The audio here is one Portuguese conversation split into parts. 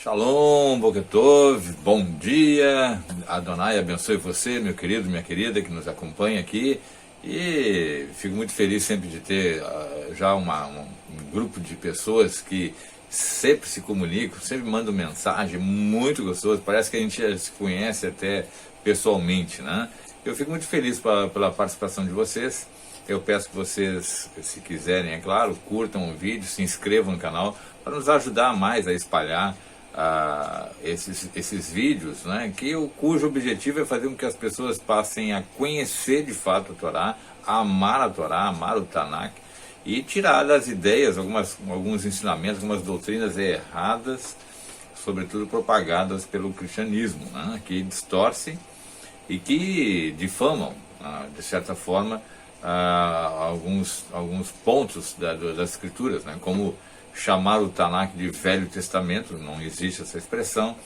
Shalom, Boker Tov, bom dia, Adonai abençoe você, meu querido, minha querida, que nos acompanha aqui, e fico muito feliz sempre de ter já um grupo de pessoas que sempre se comunicam, sempre mandam mensagem, muito gostoso, parece que a gente já se conhece até pessoalmente, né? Eu fico muito feliz pela participação de vocês. Eu peço que vocês, se quiserem, é claro, curtam o vídeo, se inscrevam no canal, para nos ajudar mais a espalhar esses vídeos, né, cujo objetivo é fazer com que as pessoas passem a conhecer de fato a Torá, a amar o Tanakh, e tirar das ideias alguns ensinamentos, algumas doutrinas erradas, sobretudo propagadas pelo cristianismo, né, que distorcem e que difamam, de certa forma, alguns pontos das escrituras, né, como chamar o Tanakh de Velho Testamento, não existe essa expressão.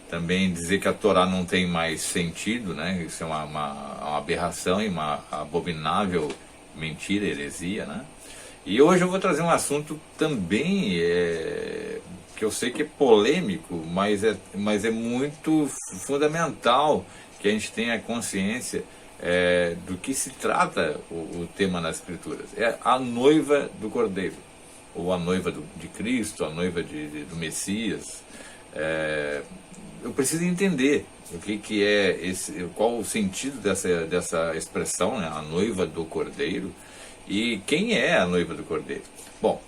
Também dizer que a Torá não tem mais sentido, né? Isso é uma aberração e uma abominável mentira, heresia, né? E hoje eu vou trazer um assunto também que eu sei que é polêmico, mas é muito fundamental que a gente tenha consciência do que se trata o tema nas Escrituras. É a noiva do Cordeiro, ou a noiva de Cristo, a noiva do Messias. Eu preciso entender o que é qual o sentido dessa expressão, né? A noiva do Cordeiro, e quem é a noiva do Cordeiro. Bom,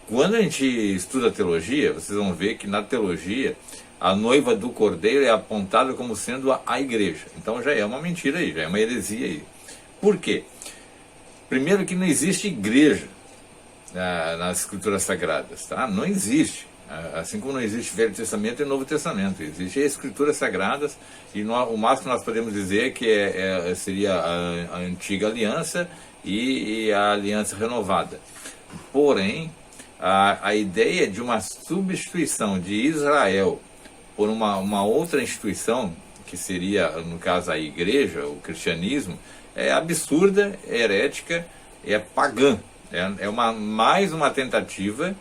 quando a gente estuda teologia, vocês vão ver que na teologia a noiva do Cordeiro é apontada como sendo a igreja. Então já é uma mentira aí, já é uma heresia aí. Por quê? Primeiro que não existe igreja nas escrituras sagradas, tá? Não existe, assim como não existe Velho Testamento e Novo Testamento, existem escrituras sagradas, e o máximo que nós podemos dizer que seria a antiga aliança e a aliança renovada. Porém, a ideia de uma substituição de Israel por uma outra instituição, que seria, no caso, a igreja, o cristianismo, é absurda, é herética, é pagã. Mais uma tentativa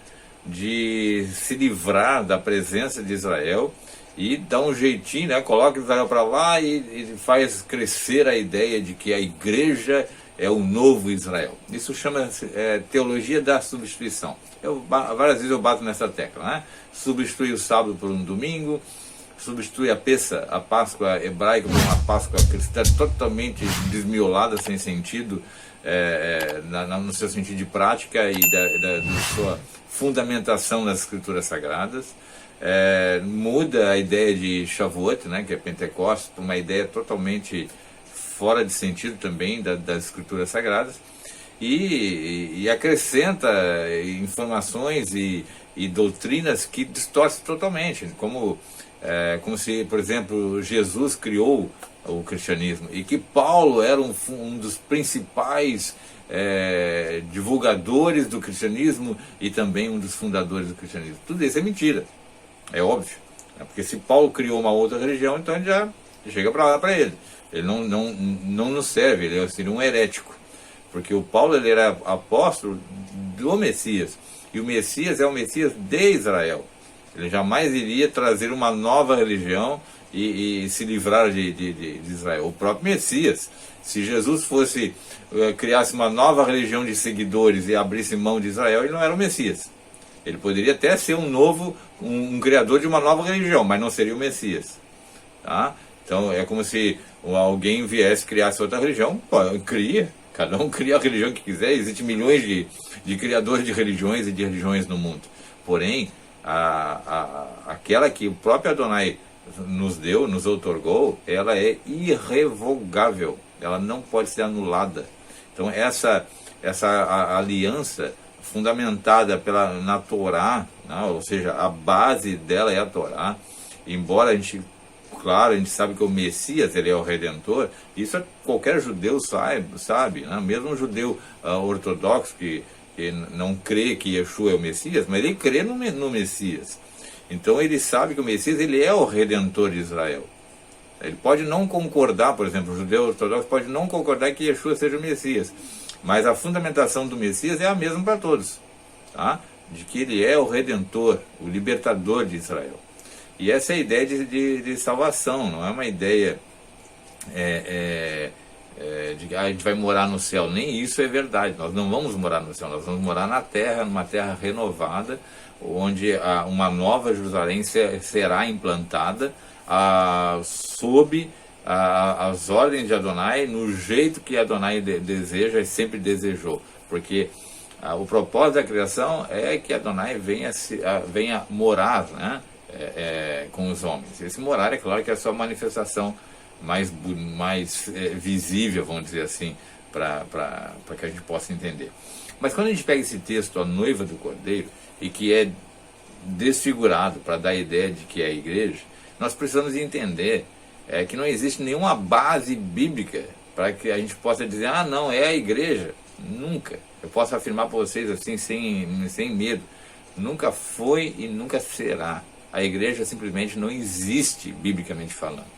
de se livrar da presença de Israel e dar um jeitinho, né? Coloca Israel para lá e faz crescer a ideia de que a igreja é o novo Israel. Isso chama-se teologia da substituição. Várias vezes eu bato nessa tecla, né? Substitui o sábado por um domingo, substitui a Páscoa hebraica por uma Páscoa cristã totalmente desmiolada, sem sentido, no seu sentido de prática e da sua fundamentação nas escrituras sagradas. Muda a ideia de Shavuot, né, que é Pentecostes, para uma ideia totalmente fora de sentido também das escrituras sagradas, e acrescenta informações e doutrinas que distorcem totalmente, como se, por exemplo, Jesus criou o cristianismo e que Paulo era um dos principais divulgadores do cristianismo e também um dos fundadores do cristianismo. Tudo isso é mentira, é óbvio, né? Porque se Paulo criou uma outra religião, então a gente já chega para lá para ele. Ele não nos serve, ele seria um herético, porque o Paulo ele era apóstolo do Messias, e o Messias é o Messias de Israel. Ele jamais iria trazer uma nova religião e se livrar de Israel. O próprio Messias, se Jesus criasse uma nova religião de seguidores e abrisse mão de Israel, ele não era o Messias. Ele poderia até ser um criador de uma nova religião, mas não seria o Messias, tá? Então é como se alguém viesse criasse outra religião. Pô, cria, cada um cria a religião que quiser. Existem milhões de criadores de religiões e de religiões no mundo. Porém, aquela que o próprio Adonai nos outorgou, ela é irrevogável, ela não pode ser anulada. Então essa aliança fundamentada na Torá, né, ou seja, a base dela é a Torá, embora a gente sabe que o Messias ele é o Redentor, isso qualquer judeu sabe, né? Mesmo um judeu ortodoxo que não crê que Yeshua é o Messias, mas ele crê no Messias. Então ele sabe que o Messias ele é o Redentor de Israel. Ele pode não concordar, por exemplo, o judeu ortodoxo pode não concordar que Yeshua seja o Messias, mas a fundamentação do Messias é a mesma para todos, tá? De que ele é o Redentor, o libertador de Israel. E essa é a ideia de salvação, não é uma ideia de que a gente vai morar no céu. Nem isso é verdade. Nós não vamos morar no céu, nós vamos morar na terra, numa terra renovada, onde uma nova Jerusalém será implantada sob as ordens de Adonai, no jeito que Adonai deseja e sempre desejou. Porque o propósito da criação é que Adonai venha morar, né, com os homens. Esse morar, é claro que é a sua manifestação mais visível, vamos dizer assim, para que a gente possa entender. Mas quando a gente pega esse texto, a noiva do Cordeiro, e que é desfigurado para dar a ideia de que é a igreja, nós precisamos entender que não existe nenhuma base bíblica para que a gente possa dizer, não, é a igreja. Nunca. Eu posso afirmar para vocês assim, sem medo, nunca foi e nunca será. A igreja simplesmente não existe, biblicamente falando.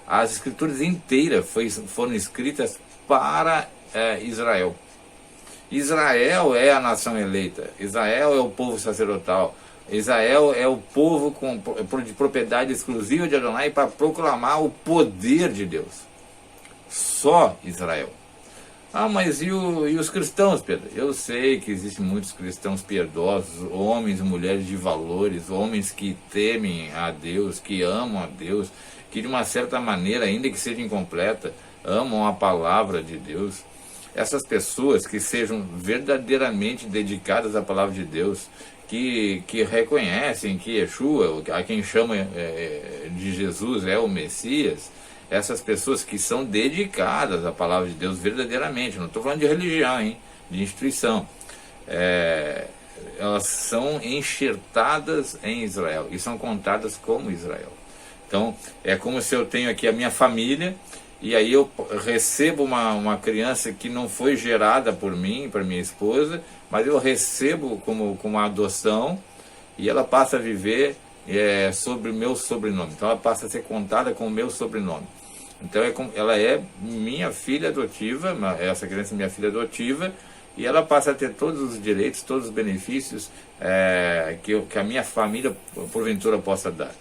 As escrituras inteiras foram escritas para Israel. Israel é a nação eleita, Israel é o povo sacerdotal, Israel é o povo de propriedade exclusiva de Adonai para proclamar o poder de Deus. Só Israel. Mas e os cristãos, Pedro? Eu sei que existem muitos cristãos piedosos, homens e mulheres de valores, homens que temem a Deus, que amam a Deus, que de uma certa maneira, ainda que seja incompleta, amam a palavra de Deus. Essas pessoas que sejam verdadeiramente dedicadas à palavra de Deus, que reconhecem que Yeshua, a quem chama de Jesus, é o Messias, essas pessoas que são dedicadas à palavra de Deus verdadeiramente, não estou falando de religião, hein, de instituição, elas são enxertadas em Israel e são contadas como Israel. Então, é como se eu tenho aqui a minha família, e aí eu recebo uma criança que não foi gerada por mim, por minha esposa, mas eu recebo como uma adoção, e ela passa a viver sobre o meu sobrenome. Então ela passa a ser contada com o meu sobrenome. Então ela é minha filha adotiva, essa criança é minha filha adotiva, e ela passa a ter todos os direitos, todos os benefícios que a minha família, porventura, possa dar.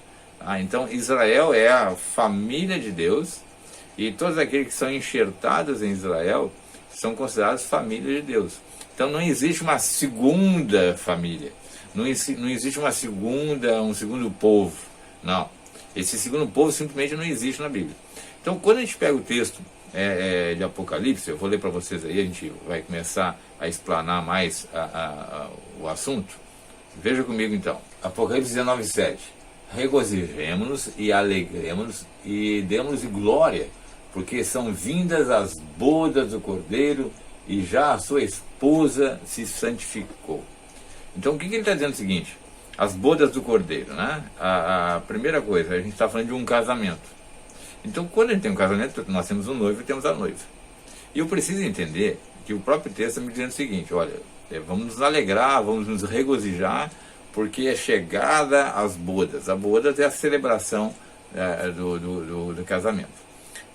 Então Israel é a família de Deus, e todos aqueles que são enxertados em Israel são considerados família de Deus. Então não existe uma segunda família, não existe um segundo povo. Não, esse segundo povo simplesmente não existe na Bíblia. Então quando a gente pega o texto de Apocalipse, eu vou ler para vocês aí, a gente vai começar a explanar mais o assunto. Veja comigo então, Apocalipse 19:7. Regozijemo-nos e alegremos-nos e demos glória, porque são vindas as bodas do Cordeiro, e já a sua esposa se santificou. Então o que ele está dizendo é o seguinte: as bodas do Cordeiro, né? A primeira coisa, a gente está falando de um casamento. Então quando a gente tem um casamento, nós temos um noivo e temos a noiva. E eu preciso entender que o próprio texto está me dizendo o seguinte: olha, vamos nos alegrar, vamos nos regozijar, porque é chegada às bodas. A bodas é a celebração do casamento.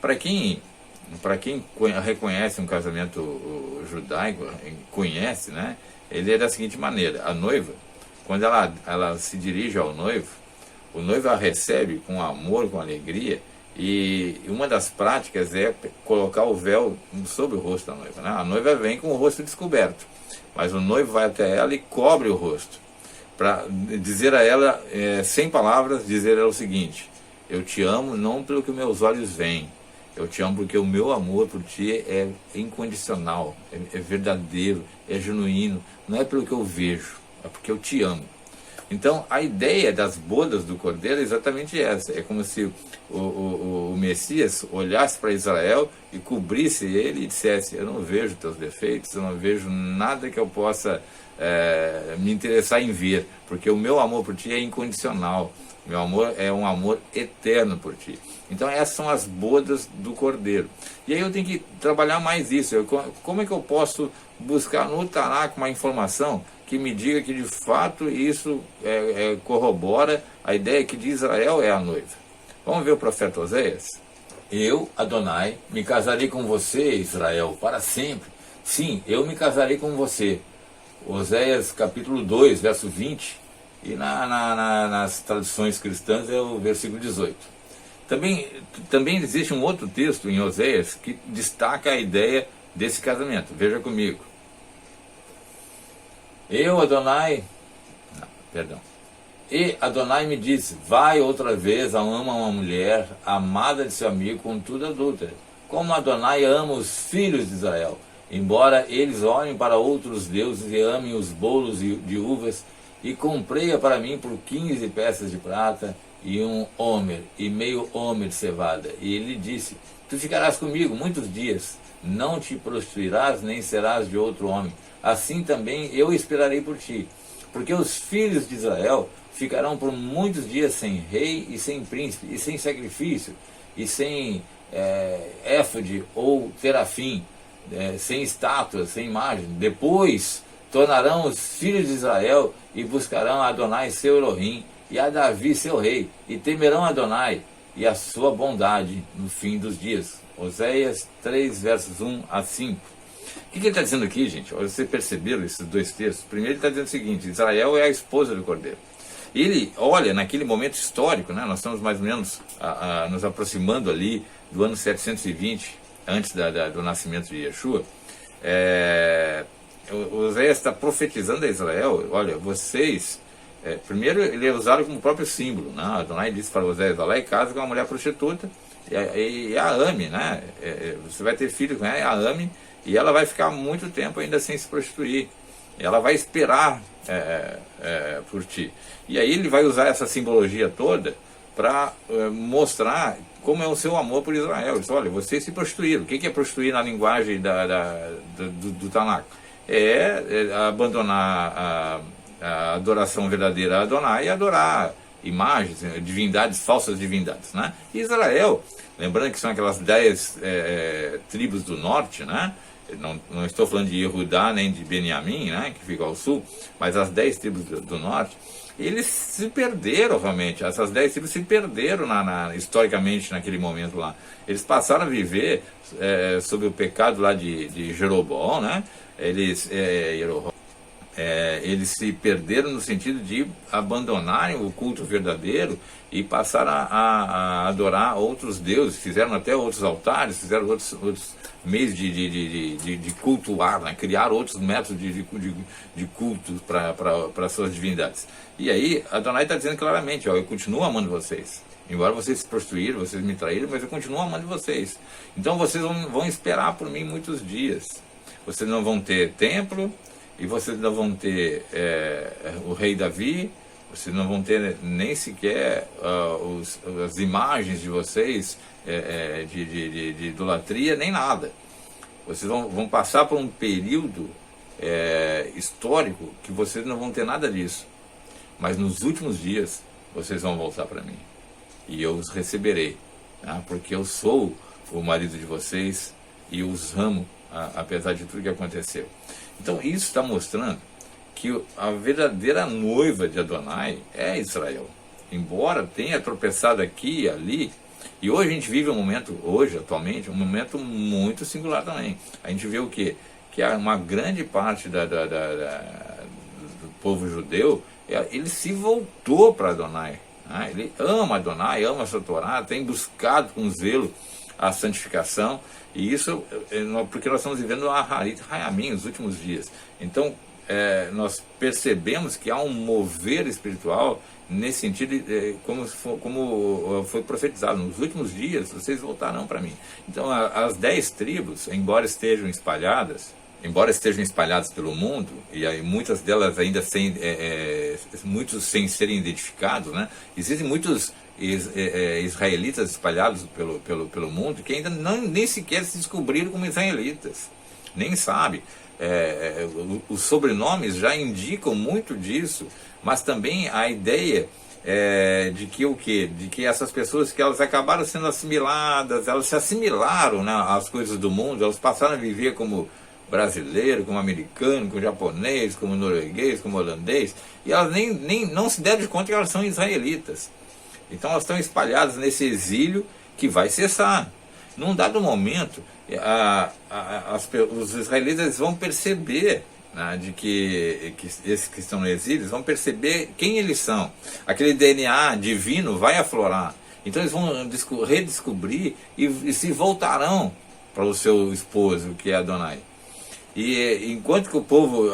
Para quem reconhece um casamento judaico, conhece, né? Ele é da seguinte maneira: a noiva, quando ela se dirige ao noivo, o noivo a recebe com amor, com alegria, e uma das práticas é colocar o véu sobre o rosto da noiva, né? A noiva vem com o rosto descoberto, mas o noivo vai até ela e cobre o rosto, para dizer a ela, sem palavras, dizer a ela o seguinte: eu te amo não pelo que meus olhos veem, eu te amo porque o meu amor por ti é incondicional, é verdadeiro, é genuíno, não é pelo que eu vejo, é porque eu te amo. Então a ideia das bodas do Cordeiro é exatamente essa. É como se o Messias olhasse para Israel e cobrisse ele e dissesse: eu não vejo teus defeitos, eu não vejo nada que eu possa me interessar em ver, porque o meu amor por ti é incondicional, meu amor é um amor eterno por ti. Então essas são as bodas do Cordeiro. E aí eu tenho que trabalhar mais isso. Como é que eu posso buscar no Tanakh uma informação que me diga que de fato isso corrobora a ideia que de Israel é a noiva? Vamos ver o profeta Oséias? Eu, Adonai, me casarei com você, Israel, para sempre. Sim, eu me casarei com você. Oséias capítulo 2, verso 20. e nas traduções cristãs é o versículo 18. Também existe um outro texto em Oséias que destaca a ideia desse casamento. Veja comigo. E Adonai me disse, vai outra vez a uma mulher amada de seu amigo, contudo adúltera, como Adonai ama os filhos de Israel, embora eles olhem para outros deuses e amem os bolos de uvas, e comprei-a para mim por 15 peças de prata e um homer, e meio homer de cevada. E ele disse, tu ficarás comigo muitos dias, não te prostituirás, nem serás de outro homem. Assim também eu esperarei por ti, porque os filhos de Israel ficarão por muitos dias sem rei e sem príncipe, e sem sacrifício, e sem éfode ou terafim, sem estátuas, sem imagem. Depois tornarão os filhos de Israel e buscarão a Adonai seu Elohim, e a Davi seu rei, e temerão Adonai e a sua bondade no fim dos dias. Oséias 3, versos 1 a 5. O que ele está dizendo aqui, gente? Vocês perceberam esses dois textos? Primeiro ele está dizendo o seguinte, Israel é a esposa do Cordeiro. Ele olha naquele momento histórico, né? Nós estamos mais ou menos nos aproximando ali do ano 720, antes do nascimento de Yeshua. Oséias está profetizando a Israel, olha, vocês... primeiro ele é usado como próprio símbolo, né? Adonai disse para Oséias, vai lá e casa com uma mulher prostituta, e a ame, né? Você vai ter filho com ela, a ame, e ela vai ficar muito tempo ainda sem se prostituir. Ela vai esperar por ti. E aí ele vai usar essa simbologia toda para mostrar como é o seu amor por Israel. Ele diz, olha, vocês se prostituíram. O que é prostituir na linguagem do Tanakh? Abandonar a adoração verdadeira a Adonai e adorar imagens, divindades, falsas divindades, né? E Israel, lembrando que são aquelas 10 tribos do norte, né? Não estou falando de Yehudá nem de Benjamim, né, que fica ao sul, mas as 10 tribos do norte, eles se perderam realmente, essas 10 tribos se perderam historicamente naquele momento lá. Eles passaram a viver sob o pecado lá de Jeroboão, né? Eles se perderam no sentido de abandonarem o culto verdadeiro e passaram a adorar outros deuses, fizeram até outros altares, fizeram outros meios de cultuar, né? Criar outros métodos de culto para suas divindades. E aí Adonai está dizendo claramente, ó, eu continuo amando vocês. Embora vocês se prostituíram, vocês me traíram, mas eu continuo amando vocês. Então vocês vão esperar por mim muitos dias. Vocês não vão ter templo, e vocês não vão ter o rei Davi, vocês não vão ter nem sequer as imagens de vocês de idolatria, nem nada. Vocês vão passar por um período histórico que vocês não vão ter nada disso. Mas nos últimos dias vocês vão voltar para mim. E eu os receberei, tá? Porque eu sou o marido de vocês e os amo, apesar de tudo que aconteceu. Então isso está mostrando que a verdadeira noiva de Adonai é Israel. Embora tenha tropeçado aqui e ali, e hoje a gente vive um momento, atualmente, um momento muito singular também. A gente vê o quê? Que uma grande parte do povo judeu, ele se voltou para Adonai. Né? Ele ama Adonai, ama a sua Torá, tem buscado com zelo a santificação, e isso porque nós estamos vivendo a Harit Hayamim, os últimos dias. Então, nós percebemos que há um mover espiritual nesse sentido, como foi profetizado, nos últimos dias vocês voltarão para mim. Então, as 10 tribos, embora estejam espalhadas pelo mundo, e aí muitas delas ainda muitos sem serem identificados, né? Existem muitos israelitas espalhados pelo mundo que ainda nem sequer se descobriram como israelitas, nem sabem. Os sobrenomes já indicam muito disso, mas também a ideia de que essas pessoas que elas acabaram sendo assimiladas, elas se assimilaram, né, às coisas do mundo, elas passaram a viver como brasileiro, como americano, como japonês, como norueguês, como holandês, e elas não se deram de conta que elas são israelitas. Então elas estão espalhadas nesse exílio que vai cessar. Num dado momento, os israelitas vão perceber né, de que esses que estão no exílio vão perceber quem eles são. Aquele DNA divino vai aflorar. Então eles vão redescobrir e se voltarão para o seu esposo, que é Adonai. E enquanto que o povo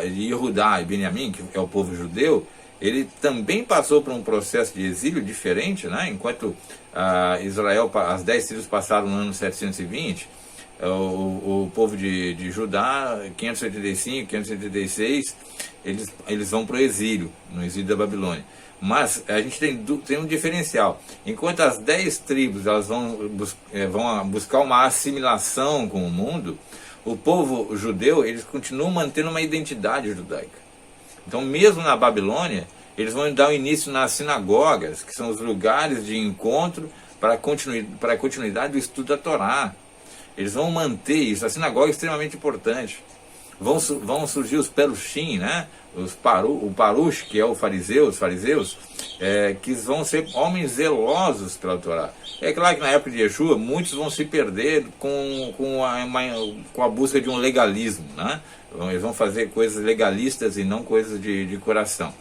de Yehudá e Benjamim, que é o povo judeu, ele também passou por um processo de exílio diferente, né? Enquanto Israel, as 10 tribos passaram no ano 720, o povo de Judá, 585, 586, eles vão para o exílio, no exílio da Babilônia. Mas a gente tem um diferencial. Enquanto as 10 tribos elas vão buscar uma assimilação com o mundo, o povo judeu, eles continuam mantendo uma identidade judaica. Então, mesmo na Babilônia, eles vão dar o início nas sinagogas, que são os lugares de encontro para a continuidade do estudo da Torá. Eles vão manter isso. A sinagoga é extremamente importante. Vão surgir os perushim, né? O parush, que é os fariseus, que vão ser homens zelosos pela Torá. É claro que na época de Yeshua, muitos vão se perder com a busca de um legalismo, né? Eles vão fazer coisas legalistas e não coisas de coração.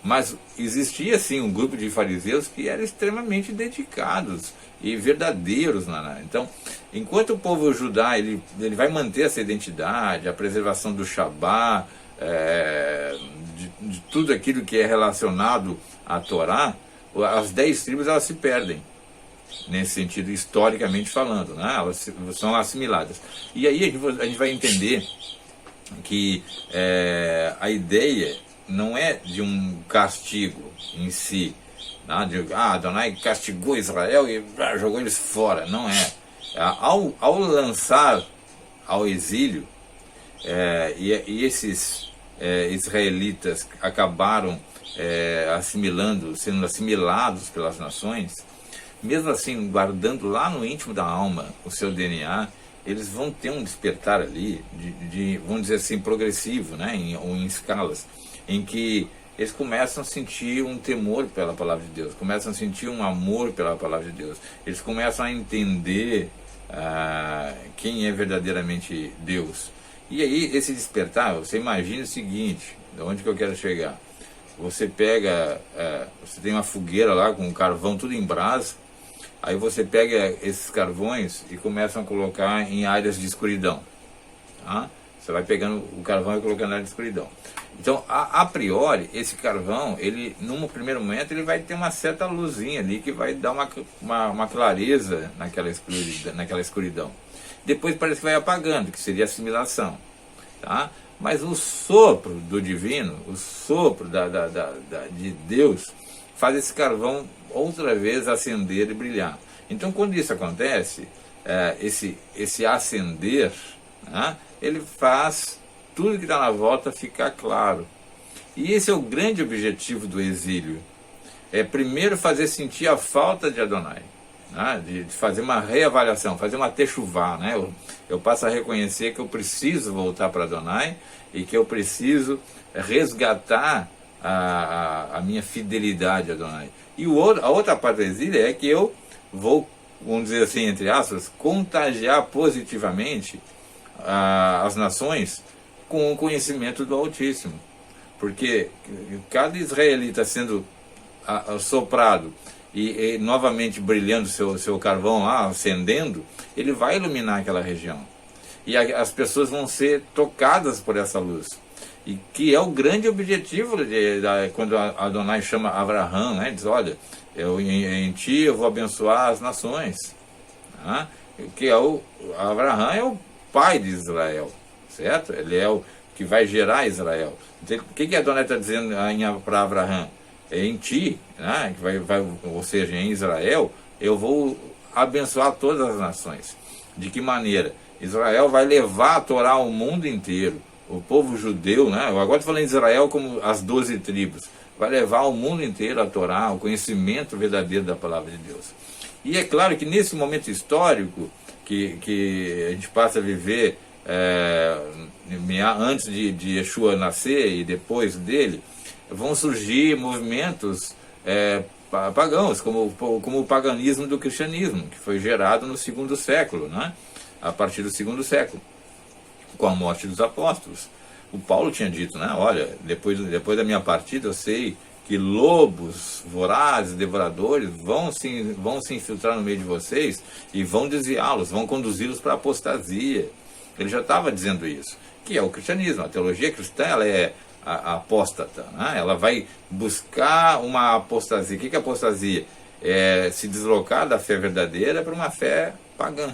Mas existia sim um grupo de fariseus que eram extremamente dedicados e verdadeiros. Então, enquanto o povo judá ele vai manter essa identidade, a preservação do Shabá, de tudo aquilo que é relacionado à Torá, as 10 tribos elas se perdem, nesse sentido, historicamente falando, né? Elas são assimiladas. E aí a gente vai entender que a ideia não é de um castigo em si, né? Adonai castigou Israel e jogou eles fora. Não é. Ao lançar ao exílio, e esses israelitas acabaram sendo assimilados pelas nações, mesmo assim, guardando lá no íntimo da alma o seu DNA, eles vão ter um despertar ali, vamos dizer assim, progressivo, né? Ou em escalas, em que eles começam a sentir um temor pela palavra de Deus, começam a sentir um amor pela palavra de Deus, eles começam a entender quem é verdadeiramente Deus. E aí, esse despertar, você imagina o seguinte, de onde que eu quero chegar? Você pega, você tem uma fogueira lá com carvão tudo em brasa, aí você pega esses carvões e começa a colocar em áreas de escuridão. Tá? Você vai pegando o carvão e colocando na área de escuridão. Então, a priori, esse carvão, ele, num primeiro momento, ele vai ter uma certa luzinha ali que vai dar uma clareza naquela escuridão. Depois parece que vai apagando, que seria assimilação. Tá? Mas o sopro do divino, o sopro de Deus, faz esse carvão outra vez acender e brilhar. Então, quando isso acontece, esse acender, né, ele faz tudo que está na volta ficar claro. E esse é o grande objetivo do exílio. É primeiro fazer sentir a falta de Adonai, né, de fazer uma reavaliação, fazer uma techuvá, né? Eu passo a reconhecer que eu preciso voltar para Adonai e que eu preciso resgatar a minha fidelidade a Adonai. E a outra parte do exílio é que eu vou, vamos dizer assim, entre aspas, contagiar positivamente as nações com o conhecimento do Altíssimo. Porque cada israelita sendo soprado e novamente brilhando seu carvão lá, acendendo, ele vai iluminar aquela região. E as pessoas vão ser tocadas por essa luz. E que é o grande objetivo quando Adonai chama Abraham, né? Diz, olha, em ti eu vou abençoar as nações. Tá? Que Abraham é o pai de Israel, certo? Ele é o que vai gerar Israel. Então, o que Adonai está dizendo para Abraham? Em ti, né? Ou seja, em Israel, eu vou abençoar todas as nações. De que maneira? Israel vai levar a Torá ao mundo inteiro. O povo judeu, né? Eu agora estou falando de Israel como as 12 tribos, vai levar ao mundo inteiro a Torá, o conhecimento verdadeiro da palavra de Deus. E é claro que nesse momento histórico que a gente passa a viver antes de Yeshua nascer e depois dele, vão surgir movimentos pagãos, como o paganismo do cristianismo, que foi gerado no 2º século, né? A partir do 2º século, com a morte dos apóstolos. O Paulo tinha dito, né? Olha, depois da minha partida eu sei que lobos vorazes, devoradores, vão se infiltrar no meio de vocês e vão desviá-los, vão conduzi-los para a apostasia. Ele já estava dizendo isso, que é o cristianismo. A teologia cristã, ela é a apóstata, né? Ela vai buscar uma apostasia. O que é apostasia? É se deslocar da fé verdadeira para uma fé pagã,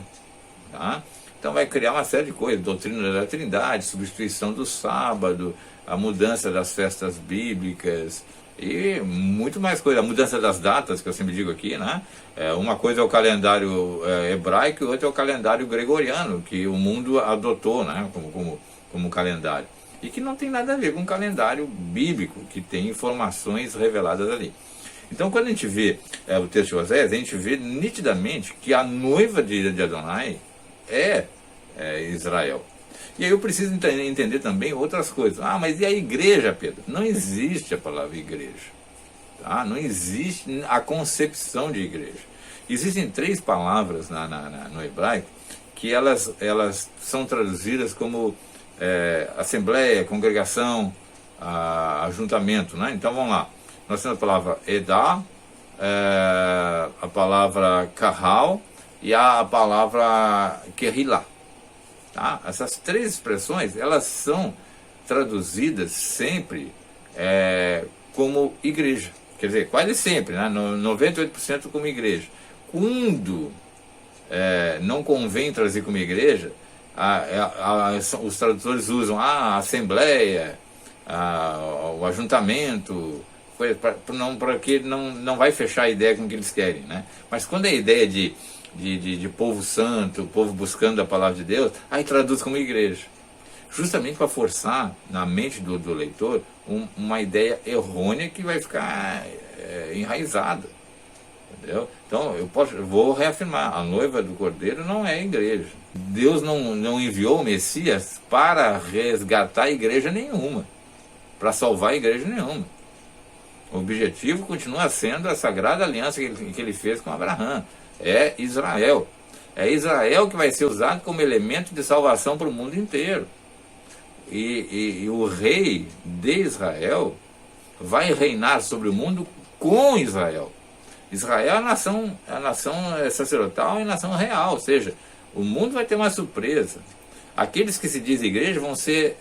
tá? Então vai criar uma série de coisas, doutrina da Trindade, substituição do sábado, a mudança das festas bíblicas e muito mais coisa, a mudança das datas, que eu sempre digo aqui, né? Uma coisa é o calendário hebraico e outra é o calendário gregoriano, que o mundo adotou, né? como calendário. E que não tem nada a ver com o calendário bíblico, que tem informações reveladas ali. Então, quando a gente vê o texto de Oséias, a gente vê nitidamente que a noiva de Adonai é Israel. E aí eu preciso entender também outras coisas. Ah, mas e a igreja, Pedro? Não existe a palavra igreja. Tá? Não existe a concepção de igreja. Existem 3 palavras no hebraico que elas são traduzidas como assembleia, congregação, ajuntamento, né? Então vamos lá. Nós temos a palavra edá, a palavra kahal e a palavra kehilá. Tá? Essas 3 expressões, elas são traduzidas sempre como igreja. Quer dizer, quase sempre, né? 98% como igreja. Quando não convém trazer como igreja, os tradutores usam a assembleia, o ajuntamento, para que não vai fechar a ideia com o que eles querem, né? Mas quando é a ideia de povo santo, povo buscando a palavra de Deus, aí traduz como igreja. Justamente para forçar na mente do leitor uma ideia errônea que vai ficar enraizada. Entendeu? Então eu vou reafirmar, a noiva do Cordeiro não é a igreja. Deus não enviou o Messias para resgatar a igreja nenhuma, para salvar a igreja nenhuma. O objetivo continua sendo a sagrada aliança que ele fez com Abraão. É Israel. É Israel que vai ser usado como elemento de salvação para o mundo inteiro. E o rei de Israel vai reinar sobre o mundo com Israel. Israel é a nação sacerdotal e a nação real, ou seja, o mundo vai ter uma surpresa. Aqueles que se dizem igreja vão ser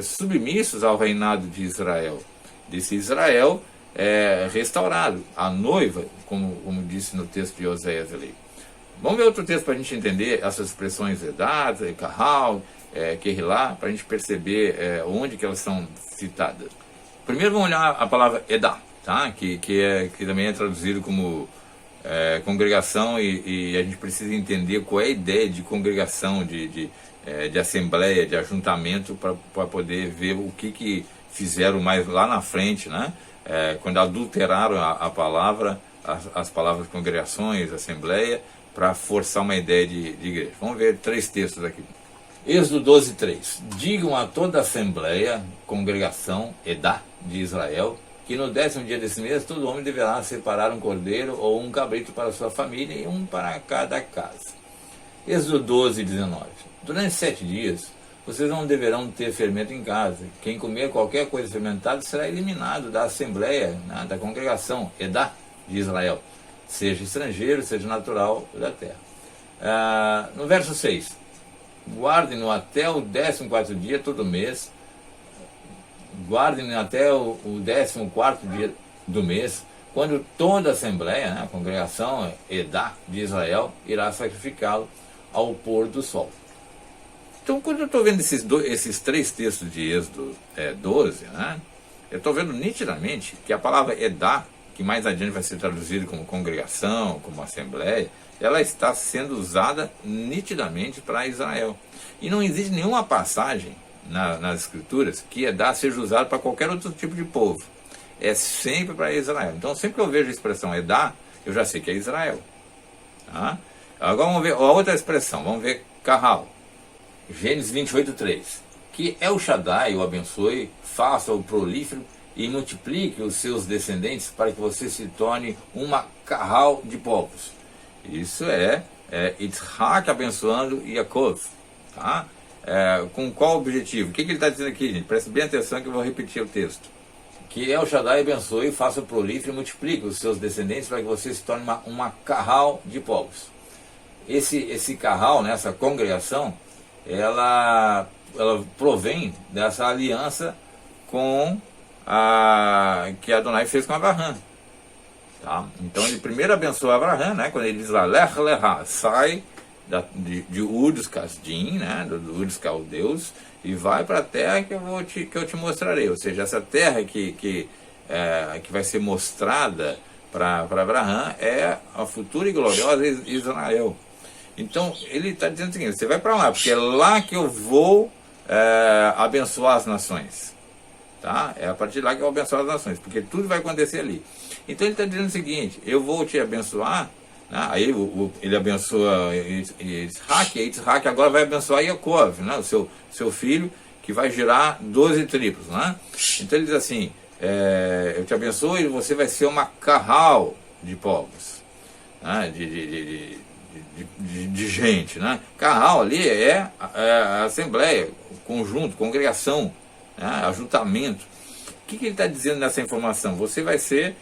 submissos ao reinado de Israel. Desse Israel restaurado, a noiva, como disse no texto de Oséias ali. Vamos ver outro texto para a gente entender essas expressões Edá, Kahal, Kehilá, para a gente perceber onde que elas são citadas. Primeiro vamos olhar a palavra Edá, tá? que também é traduzido como congregação, e a gente precisa entender qual é a ideia de congregação, de assembleia, de ajuntamento, para poder ver o que fizeram mais lá na frente, né? Quando adulteraram a palavra, as palavras congregações, assembleia, para forçar uma ideia de igreja. Vamos ver 3 textos aqui. Êxodo 12:3. Digam a toda a assembleia, congregação, Edá, de Israel, que no 10º dia desse mês todo homem deverá separar um cordeiro ou um cabrito para sua família e um para cada casa. Êxodo 12:19. Durante 7 dias vocês não deverão ter fermento em casa. Quem comer qualquer coisa fermentada será eliminado da assembleia, né, da congregação, Edá, de Israel, seja estrangeiro, seja natural da terra. No verso 6, guardem-no até o 14º dia todo mês, guardem-no até o 14º dia do mês, quando toda a assembleia, né, a congregação Edá de Israel, irá sacrificá-lo ao pôr do sol. Então, quando eu estou vendo esses 3 textos de Êxodo 12, né, eu estou vendo nitidamente que a palavra Edá, que mais adiante vai ser traduzida como congregação, como assembleia, ela está sendo usada nitidamente para Israel. E não existe nenhuma passagem nas Escrituras que Edá seja usado para qualquer outro tipo de povo. É sempre para Israel. Então, sempre que eu vejo a expressão Edá, eu já sei que é Israel. Tá? Agora vamos ver a outra expressão, vamos ver Kahal. Gênesis 28:3. Que El Shaddai o abençoe, faça-o prolífero e multiplique os seus descendentes para que você se torne uma carral de povos. Isso é Yitzhak abençoando Yaakov. Tá? com qual objetivo? O que ele está dizendo aqui, gente? Preste bem atenção que eu vou repetir o texto. Que El Shaddai abençoe, faça prolífero e multiplique os seus descendentes para que você se torne uma carral de povos. Esse carral, né, essa congregação, ela provém dessa aliança que Adonai fez com Abraham. Tá? Então ele primeiro abençoa Abraham, né, quando ele diz lá, Lech Lecha, sai de Ur dos Casdim, né, do Ur dos Caldeus, e vai para a terra que eu te mostrarei. Ou seja, essa terra que vai ser mostrada para Abraham é a futura e gloriosa Israel. Então ele está dizendo o seguinte, você vai para lá, porque é lá que eu vou abençoar as nações. Tá? É a partir de lá que eu vou abençoar as nações, porque tudo vai acontecer ali. Então ele está dizendo o seguinte, eu vou te abençoar, né? Aí ele abençoa Isaac, e Isaac agora vai abençoar Yaakov, né? O seu filho, que vai gerar 12 tribos. Né? Então ele diz assim, eu te abençoo e você vai ser uma carral de povos, né? de gente. Né? Carral ali é a assembleia, conjunto, congregação, né? Ajuntamento. O que ele está dizendo nessa informação? Você vai ser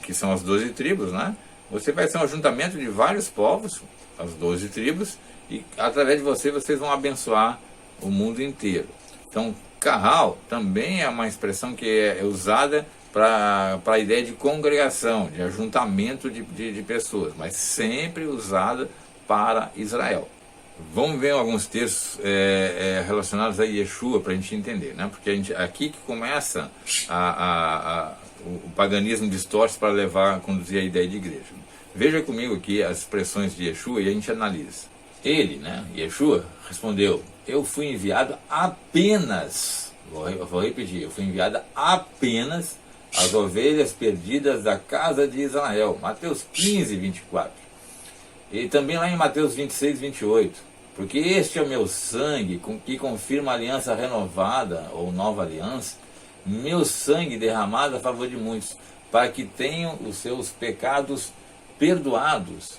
que são as 12 tribos, né? Você vai ser um ajuntamento de vários povos, as 12 tribos, e através de vocês vão abençoar o mundo inteiro. Então, carral também é uma expressão que é usada para a ideia de congregação, de ajuntamento de pessoas, mas sempre usada para Israel. Vamos ver alguns textos relacionados a Yeshua para a gente entender, né? Porque aqui que começa o paganismo distorce para conduzir a ideia de igreja. Veja comigo aqui as expressões de Yeshua e a gente analisa. Ele, né, Yeshua, respondeu, eu fui enviado apenas, vou repetir, eu fui enviado apenas às ovelhas perdidas da casa de Israel. Mateus 15, 24. E também lá em Mateus 26, 28. Porque este é o meu sangue que confirma a aliança renovada ou nova aliança, meu sangue derramado a favor de muitos, para que tenham os seus pecados perdoados.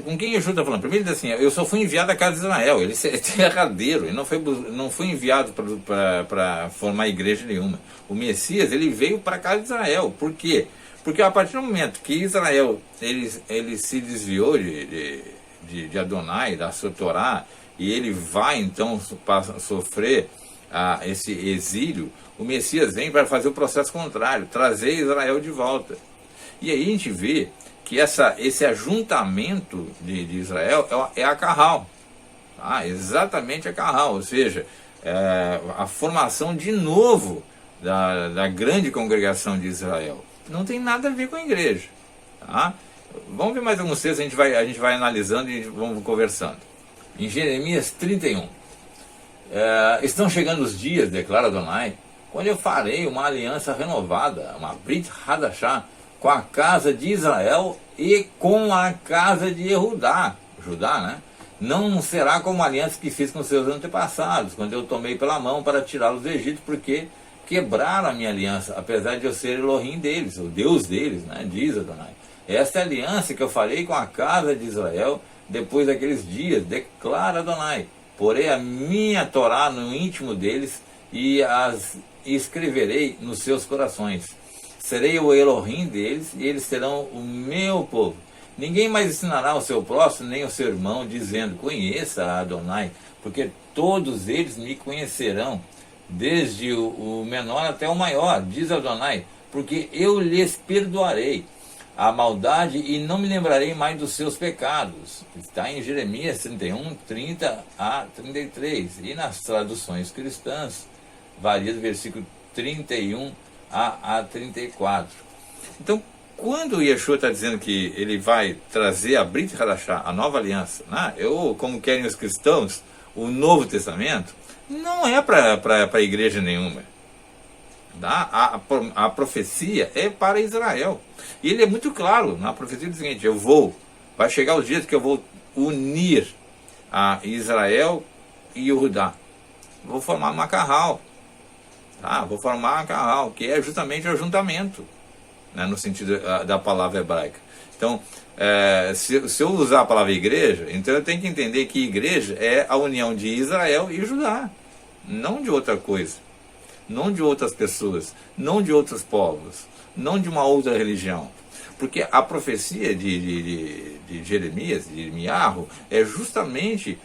Com quem Yeshua está falando? Primeiro ele diz assim, eu só fui enviado à casa de Israel, ele é terradeiro, ele não foi enviado para formar igreja nenhuma. O Messias, ele veio para a casa de Israel. Por quê? Porque a partir do momento que Israel ele se desviou de Adonai, da sua Torá, e ele vai então sofrer esse exílio, o Messias vem para fazer o processo contrário, trazer Israel de volta. E aí a gente vê que esse ajuntamento de Israel é a carral, tá? Exatamente a carral, ou seja, a formação de novo da grande congregação de Israel. Não tem nada a ver com a igreja. Tá? Vamos ver mais alguns textos, a gente vai analisando e vamos conversando. Em Jeremias 31, estão chegando os dias, declara Adonai, quando eu farei uma aliança renovada, uma Brit Hadashah, com a casa de Israel e com a casa de Judá, né? Não será como a aliança que fiz com seus antepassados, quando eu tomei pela mão para tirá-los do Egito, porque quebraram a minha aliança, apesar de eu ser Elohim deles, o Deus deles, né? Diz Adonai. Esta é a aliança que eu farei com a casa de Israel depois daqueles dias, declara Adonai. Porei a minha Torá no íntimo deles e as escreverei nos seus corações. Serei o Elohim deles e eles serão o meu povo. Ninguém mais ensinará ao seu próximo nem ao seu irmão, dizendo, conheça a Adonai, porque todos eles me conhecerão, desde o menor até o maior, diz Adonai, porque eu lhes perdoarei a maldade e não me lembrarei mais dos seus pecados. Está em Jeremias 31, 30 a 33. E nas traduções cristãs, varia do versículo 31 a 34. Então, quando o Yeshua está dizendo que ele vai trazer a Brit Hadashah, a nova aliança, né? Como querem os cristãos, o Novo Testamento, não é para a igreja nenhuma. Tá? A profecia é para Israel. E ele é muito claro na profecia do seguinte, vai chegar os dias que eu vou unir a Israel e Judá. Vou formar uma carral. Vou formar uma carral, que é justamente o ajuntamento. né, no sentido da palavra hebraica. Então, se eu usar a palavra igreja, então eu tenho que entender que igreja é a união de Israel e Judá, não de outra coisa, não de outras pessoas, não de outros povos, não de uma outra religião. Porque a profecia de Jeremias, de Irmiarro, é justamente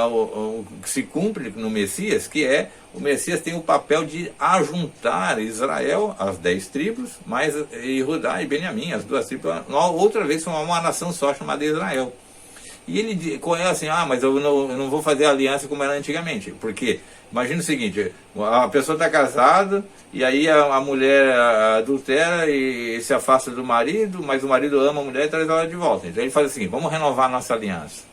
o que se cumpre no Messias, que é, o Messias tem o papel de ajuntar Israel, as 10 tribos, mais Judá e Benjamim, as 2 tribos, outra vez uma nação só chamada Israel. E ele é assim, mas eu não vou fazer aliança como era antigamente. Porque, imagina o seguinte, a pessoa está casada, e aí a mulher adultera e se afasta do marido, mas o marido ama a mulher e traz ela de volta. Então ele faz assim, vamos renovar a nossa aliança,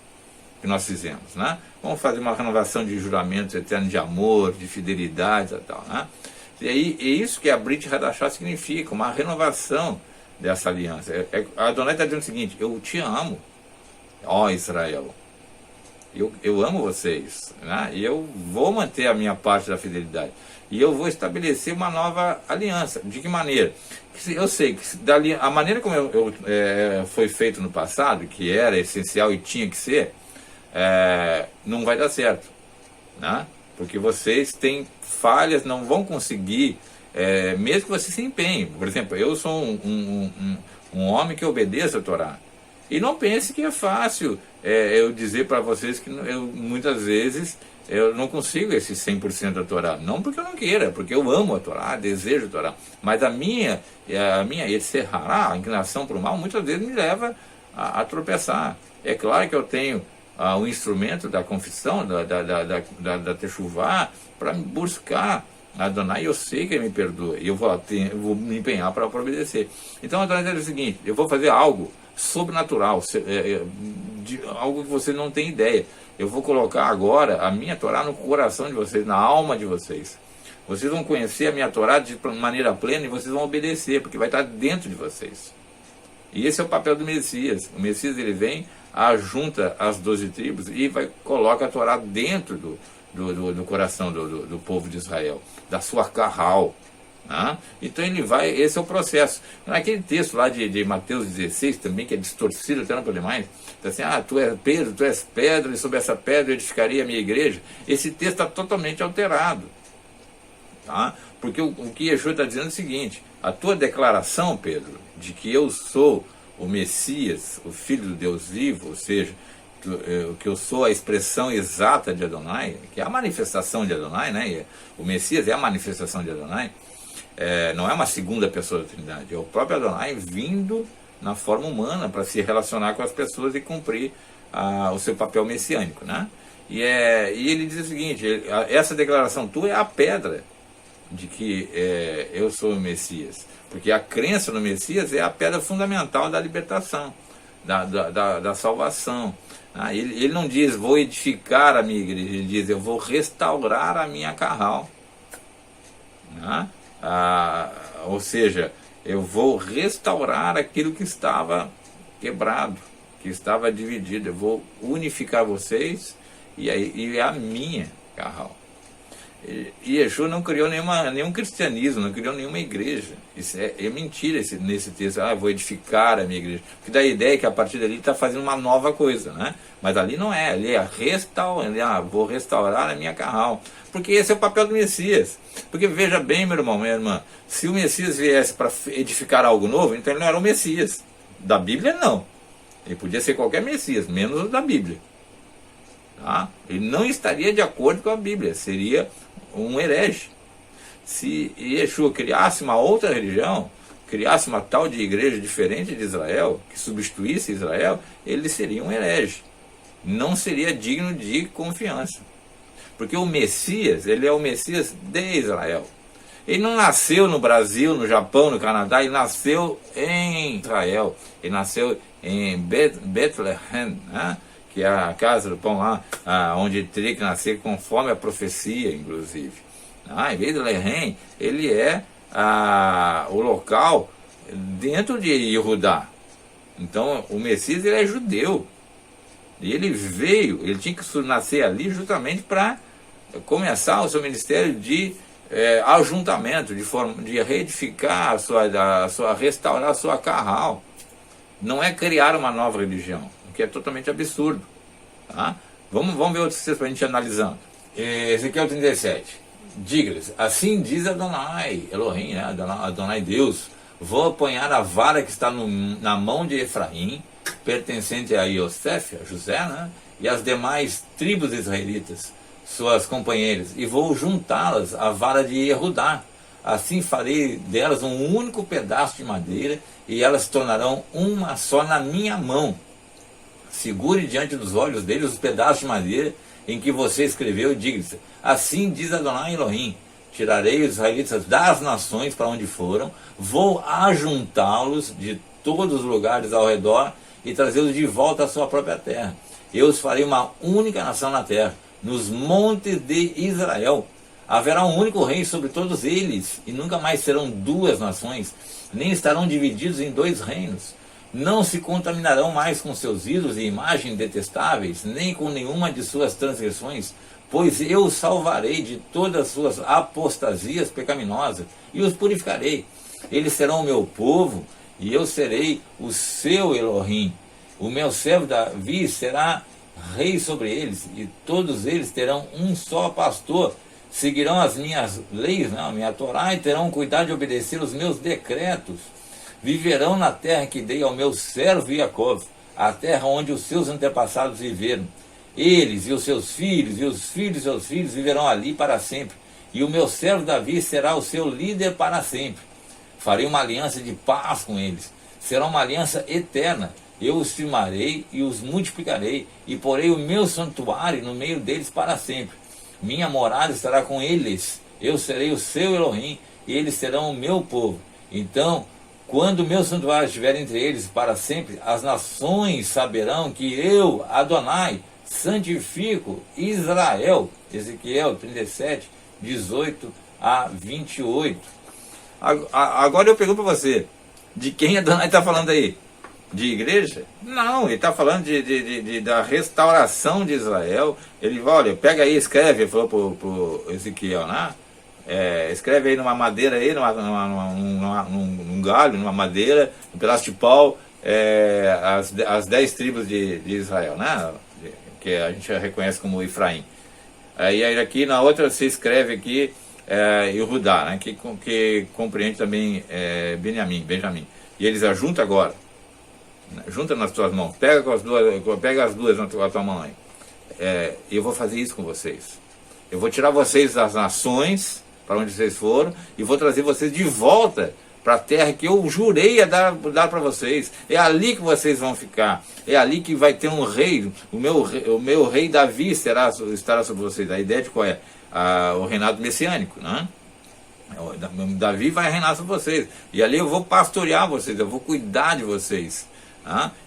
que nós fizemos, né? Vamos fazer uma renovação de juramentos eternos de amor, de fidelidade e tal, né? E aí, é isso que a Brit Hadashah significa, uma renovação dessa aliança. A Adonai está dizendo o seguinte, eu te amo, ó Israel, eu amo vocês, né? E eu vou manter a minha parte da fidelidade, e eu vou estabelecer uma nova aliança. De que maneira? Eu sei que a maneira como foi feito no passado, que era essencial e tinha que ser, não vai dar certo, né? Porque vocês têm falhas, não vão conseguir, mesmo que vocês se empenhem. Por exemplo, eu sou um homem que obedeça a Torá. E não pense que é fácil eu dizer para vocês que muitas vezes eu não consigo esse 100% da Torá. Não porque eu não queira, porque eu amo a Torá, desejo a Torá. Mas a minha a inclinação para o mal, muitas vezes me leva a tropeçar. É claro que eu tenho o instrumento da confissão, da Teshuvá, para buscar a Adonai, eu sei que ele me perdoa, e eu vou me empenhar para obedecer. Então a Adonai diz o seguinte, eu vou fazer algo sobrenatural, algo que você não tem ideia. Eu vou colocar agora a minha Torá no coração de vocês, na alma de vocês. Vocês vão conhecer a minha Torá de maneira plena e vocês vão obedecer, porque vai estar dentro de vocês. E esse é o papel do Messias. O Messias, ele vem, ajunta as 12 tribos e coloca a Torá dentro do coração do povo de Israel, da sua carral. Né? Então ele vai, esse é o processo. Naquele texto lá de Mateus 16 também, que é distorcido até não poder mais, está assim, tu és Pedro, tu és pedra, e sobre essa pedra eu edificaria a minha igreja. Esse texto está totalmente alterado, tá? Porque o que Yeshua está dizendo é o seguinte, a tua declaração, Pedro, de que eu sou o Messias, o Filho do Deus vivo, ou seja, que eu sou a expressão exata de Adonai, que é a manifestação de Adonai, né? O Messias é a manifestação de Adonai, não é uma segunda pessoa da Trindade, é o próprio Adonai vindo na forma humana para se relacionar com as pessoas e cumprir o seu papel messiânico, né? E ele diz o seguinte, essa declaração tua é a pedra de que eu sou o Messias, porque a crença no Messias é a pedra fundamental da libertação, da salvação. Ele não diz, vou edificar a minha igreja, ele diz, eu vou restaurar a minha carral. Ou seja, eu vou restaurar aquilo que estava quebrado, que estava dividido, eu vou unificar vocês e a minha carral. E Yeshua não criou nenhum cristianismo, não criou nenhuma igreja. Isso é mentira nesse texto. Eu vou edificar a minha igreja. Porque dá a ideia que a partir dali está fazendo uma nova coisa, né? Mas ali não é, ali é vou restaurar a minha carral. Porque esse é o papel do Messias. Porque veja bem, meu irmão, minha irmã, se o Messias viesse para edificar algo novo, então ele não era o Messias. Da Bíblia, não. Ele podia ser qualquer Messias, menos o da Bíblia. Tá? Ele não estaria de acordo com a Bíblia, seria um herege. Se Yeshua criasse uma outra religião, criasse uma tal de igreja diferente de Israel, que substituísse Israel, ele seria um herege. Não seria digno de confiança. Porque o Messias, ele é o Messias de Israel. Ele não nasceu no Brasil, no Japão, no Canadá, ele nasceu em Israel. Ele nasceu em Bethlehem, né? Que é a casa do pão lá, onde ele teria que nascer conforme a profecia, inclusive. Em Bethlehem, ele é o local dentro de Judá. Então, o Messias, ele é judeu. E ele tinha que nascer ali justamente para começar o seu ministério de ajuntamento, de reedificar restaurar a sua carral. Não é criar uma nova religião, o que é totalmente absurdo. Tá? Vamos ver outros textos para a gente ir analisando. Ezequiel 37. Diga-lhes, assim diz Adonai, Elohim, né? Adonai Deus, vou apanhar a vara que está na mão de Efraim, pertencente a Iosef, a José, né? E as demais tribos israelitas, suas companheiras, e vou juntá-las à vara de Yehudá. Assim farei delas um único pedaço de madeira, e elas se tornarão uma só na minha mão. Segure diante dos olhos deles os pedaços de madeira em que você escreveu e diga-lhes, assim diz Adonai Elohim, tirarei os israelitas das nações para onde foram, vou ajuntá-los de todos os lugares ao redor e trazê-los de volta à sua própria terra. Eu os farei uma única nação na terra, nos montes de Israel. Haverá um único rei sobre todos eles, e nunca mais serão duas nações, nem estarão divididos em dois reinos. Não se contaminarão mais com seus ídolos e imagens detestáveis, nem com nenhuma de suas transgressões, pois eu os salvarei de todas as suas apostasias pecaminosas e os purificarei. Eles serão o meu povo e eu serei o seu Elohim. O meu servo Davi será rei sobre eles, e todos eles terão um só pastor. Seguirão as minhas leis, a minha Torá, e terão cuidado de obedecer os meus decretos. Viverão na terra que dei ao meu servo Jacó, a terra onde os seus antepassados viveram. Eles e os seus filhos, e os filhos de seus filhos viverão ali para sempre. E o meu servo Davi será o seu líder para sempre. Farei uma aliança de paz com eles. Será uma aliança eterna. Eu os firmarei e os multiplicarei, e porei o meu santuário no meio deles para sempre. Minha morada estará com eles. Eu serei o seu Elohim, e eles serão o meu povo. Então, quando o meu santuário estiver entre eles para sempre, as nações saberão que eu, Adonai, santifico Israel. Ezequiel 37, 18 a 28. Agora eu pergunto para você, de quem Adonai está falando aí? De igreja? Não, ele está falando da restauração de Israel. Ele, olha, pega aí, escreve, ele falou para o Ezequiel, né? Escreve aí numa madeira aí, num galho, numa madeira, um pedaço de pau, as 10 tribos de Israel, né? Que a gente reconhece como Efraim. Aí aqui na outra você escreve aqui Yehudá, né? Que compreende também Benjamim. E eles ajuntam agora. Junta nas tuas mãos, pega as duas na tua mão aí. Eu vou fazer isso com vocês. Eu vou tirar vocês das nações para onde vocês foram e vou trazer vocês de volta para a terra que eu jurei a dar para vocês. É ali que vocês vão ficar. É ali que vai ter um rei. O meu rei Davi estará sobre vocês. A ideia de qual é? O reinado messiânico, né? Davi vai reinar sobre vocês. E ali eu vou pastorear vocês, eu vou cuidar de vocês.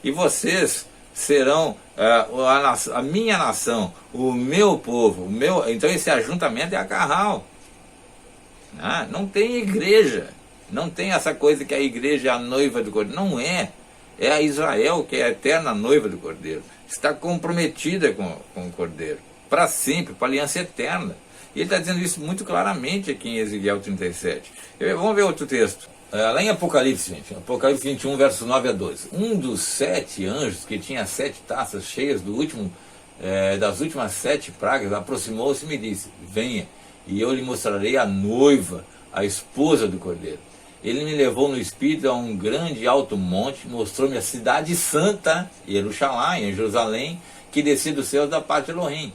E vocês serão a minha nação, o meu povo. Então esse ajuntamento é a carral. Não tem igreja. Não tem essa coisa que a igreja é a noiva do Cordeiro. Não é. É a Israel que é a eterna noiva do Cordeiro. Está comprometida com o Cordeiro. Para sempre, para a aliança eterna. E ele está dizendo isso muito claramente aqui em Ezequiel 37. Vamos ver outro texto. Lá em Apocalipse, gente. Apocalipse 21, versos 9 a 12. Um dos 7 anjos, que tinha 7 taças cheias das últimas 7 pragas, aproximou-se e me disse, venha, e eu lhe mostrarei a noiva, a esposa do Cordeiro. Ele me levou no espírito a um grande e alto monte, mostrou-me a cidade santa, Jerusalém, em Jerusalém, que descia do céu da parte de Elohim.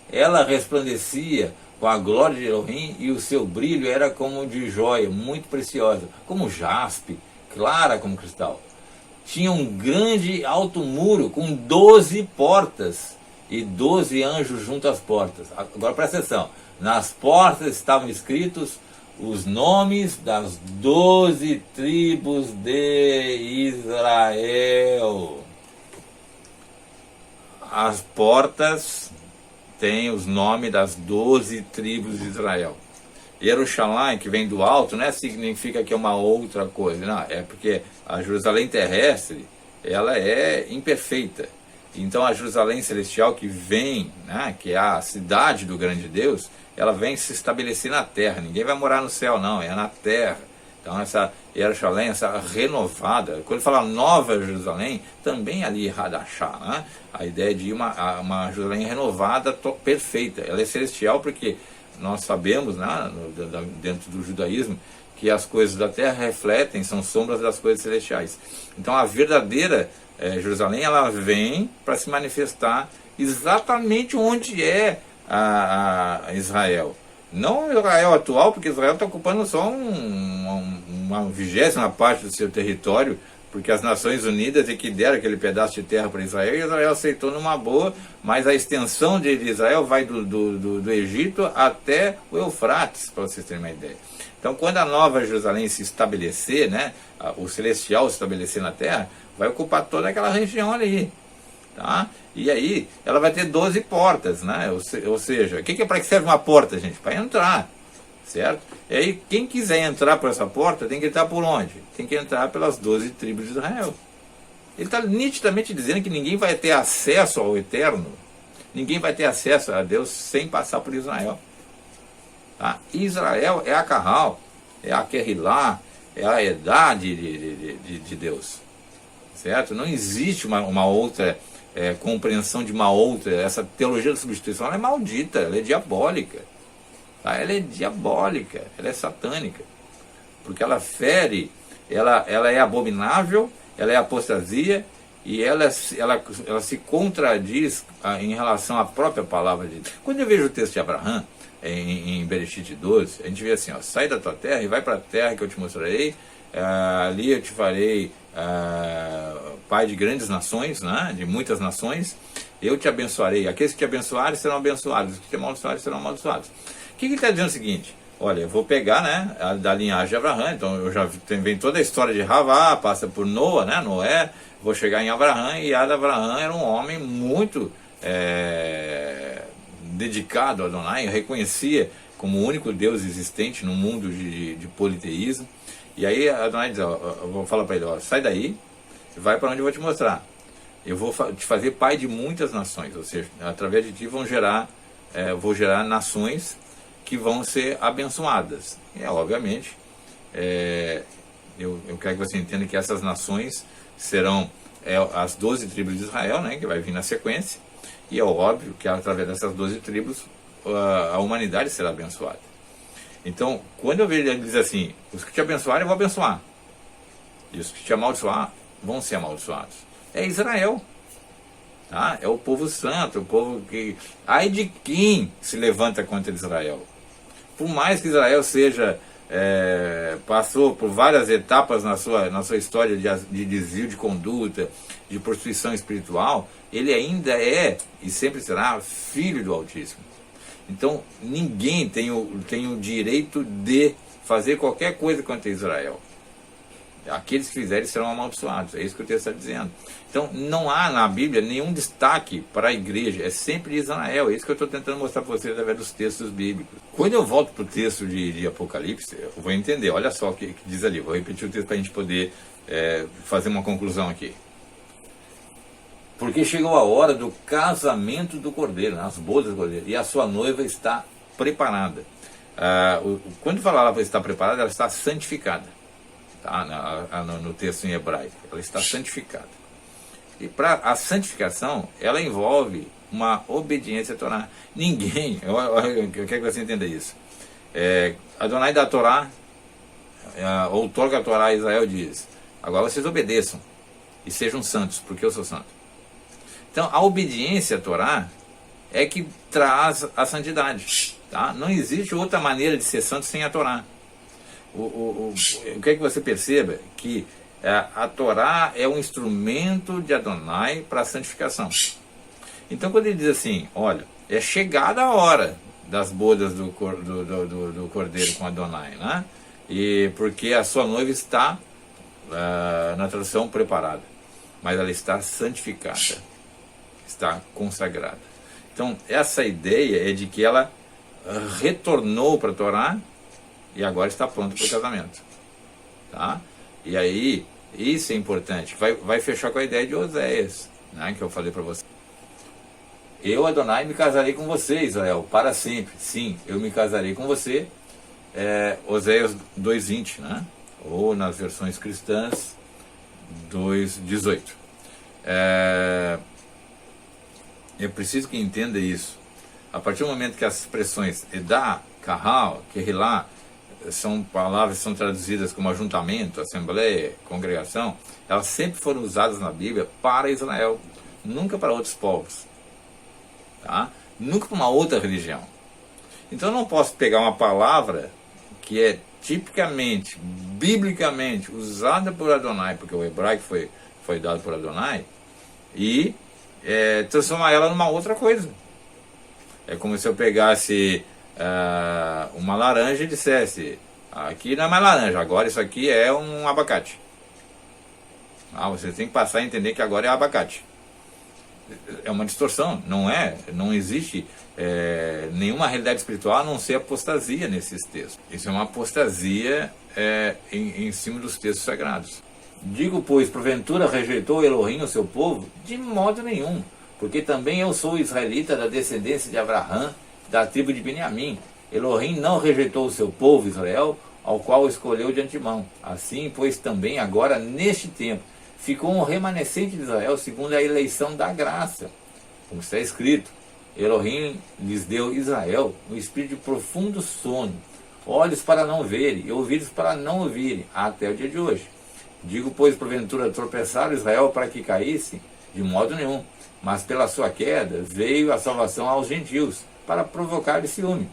Ela resplandecia com a glória de Elohim, e o seu brilho era como de joia, muito preciosa, como jaspe, clara como cristal. Tinha um grande alto muro com 12 portas e 12 anjos junto às portas. Agora presta atenção, nas portas estavam escritos os nomes das 12 tribos de Israel. As portas têm os nomes das 12 tribos de Israel. Jerusalém, que vem do alto, não significa que é uma outra coisa, não, é porque a Jerusalém terrestre, ela é imperfeita. Então a Jerusalém celestial que vem, né, que é a cidade do grande Deus, ela vem se estabelecer na terra. Ninguém vai morar no céu, não, é na terra. Então essa Jerusalém, essa renovada, quando fala Nova Jerusalém, também ali Hadashah, né? A ideia de uma Jerusalém renovada, perfeita. Ela é celestial porque nós sabemos, né, dentro do judaísmo, que as coisas da terra refletem, são sombras das coisas celestiais. Então a verdadeira Jerusalém, ela vem para se manifestar exatamente onde é a Israel. Não Israel atual, porque Israel está ocupando só uma 20ª parte do seu território, porque as Nações Unidas é que deram aquele pedaço de terra para Israel, e Israel aceitou numa boa, mas a extensão de Israel vai do Egito até o Eufrates, para vocês terem uma ideia. Então, quando a Nova Jerusalém se estabelecer, né, o celestial se estabelecer na terra, vai ocupar toda aquela região ali. Tá? E aí ela vai ter 12 portas, né? Ou seja, para que serve uma porta, gente? Para entrar, certo? E aí quem quiser entrar por essa porta tem que entrar por onde? Tem que entrar pelas 12 tribos de Israel. Ele está nitidamente dizendo que ninguém vai ter acesso ao Eterno, ninguém vai ter acesso a Deus sem passar por Israel. Tá? Israel é a Carral, é a Querrilá, é a Edá de Deus, certo? Não existe uma outra compreensão de uma outra. Essa teologia da substituição, ela é maldita, ela é diabólica, tá? Ela é diabólica, ela é satânica, porque ela fere, ela é abominável, ela é apostasia, e ela se contradiz em relação à própria palavra de Deus. Quando eu vejo o texto de Abraão em Bereshit 12, a gente vê assim, ó, sai da tua terra e vai para a terra que eu te mostrarei, ali eu te farei pai de grandes nações, né, de muitas nações, eu te abençoarei, aqueles que te abençoarem serão abençoados, os que te amaldiçoarem serão amaldiçoados. O que ele está dizendo? É o seguinte: olha, eu vou pegar, né, da linhagem de Abraão, então eu já vem toda a história de Ravá, passa por Noa, né, Noé, vou chegar em Abraão, e Abraão era um homem muito dedicado a Adonai, reconhecia como o único Deus existente no mundo de politeísmo. E aí Adonai diz, eu vou falar para ele, ó, sai daí, vai para onde eu vou te mostrar. Eu vou te fazer pai de muitas nações, ou seja, através de ti vou gerar nações que vão ser abençoadas. E obviamente, eu quero que você entenda que essas nações serão as 12 tribos de Israel, né, que vai vir na sequência, e é óbvio que através dessas 12 tribos a humanidade será abençoada. Então, quando eu vejo ele diz assim, os que te abençoarem eu vou abençoar, e os que te amaldiçoar vão ser amaldiçoados. É Israel, tá? É o povo santo, o povo que... Ai de quem se levanta contra Israel. Por mais que Israel passou por várias etapas na sua história de desvio de conduta, de prostituição espiritual, ele ainda é e sempre será filho do Altíssimo. Então ninguém tem o direito de fazer qualquer coisa contra Israel. Aqueles que fizerem serão amaldiçoados. É isso que o texto está dizendo. Então não há na Bíblia nenhum destaque para a igreja. É sempre Israel. É isso que eu estou tentando mostrar para vocês através dos textos bíblicos. Quando eu volto para o texto de Apocalipse, eu vou entender. Olha só o que diz ali. Vou repetir o texto para a gente poder fazer uma conclusão aqui. Porque chegou a hora do casamento do Cordeiro, né? As bodas do Cordeiro, e a sua noiva está preparada. Quando fala ela está preparada, ela está santificada. Tá? No texto em hebraico, ela está santificada. E para a santificação, ela envolve uma obediência à Torá. Ninguém, eu quero que você entenda isso. Adonai da Torá, outorga a Torá a Israel, diz: agora vocês obedeçam e sejam santos, porque eu sou santo. Então, a obediência à Torá é que traz a santidade. Tá? Não existe outra maneira de ser santo sem a Torá. Eu quero que você perceba que a Torá é um instrumento de Adonai para a santificação. Então, quando ele diz assim, olha, é chegada a hora das bodas do Cordeiro com Adonai, né? E porque a sua noiva está, na tradução, preparada, mas ela está santificada, está consagrada. Então, essa ideia é de que ela retornou para a Torá e agora está pronta para o casamento. Tá? E aí, isso é importante. Vai fechar com a ideia de Oséias. né, que eu falei para você. Eu, Adonai, me casarei com você, Israel, para sempre. Sim, eu me casarei com você. Oséias 2:20, né? Ou nas versões cristãs 2:18. É preciso que entenda isso. A partir do momento que as expressões Edá, Kahal, Kehilá são palavras que são traduzidas como ajuntamento, assembleia, congregação, elas sempre foram usadas na Bíblia para Israel, nunca para outros povos, tá? Nunca para uma outra religião. Então eu não posso pegar uma palavra que é tipicamente, biblicamente usada por Adonai, porque o hebraico foi dado por Adonai, e transformar ela numa outra coisa. É como se eu pegasse uma laranja e dissesse, aqui não é mais laranja, agora isso aqui é um abacate. Você tem que passar a entender que agora é abacate. É uma distorção, não existe nenhuma realidade espiritual a não ser apostasia nesses textos. Isso é uma apostasia em cima dos textos sagrados. Digo, pois, porventura rejeitou Elohim o seu povo? De modo nenhum, porque também eu sou israelita da descendência de Abraão, da tribo de Beniamim. Elohim não rejeitou o seu povo, Israel, ao qual escolheu de antemão. Assim, pois, também agora, neste tempo, ficou um remanescente de Israel segundo a eleição da graça. Como está escrito, Elohim lhes deu Israel um espírito de profundo sono, olhos para não verem e ouvidos para não ouvirem, até o dia de hoje. Digo, pois, porventura tropeçaram Israel para que caísse? De modo nenhum. Mas pela sua queda veio a salvação aos gentios, para provocar ciúme.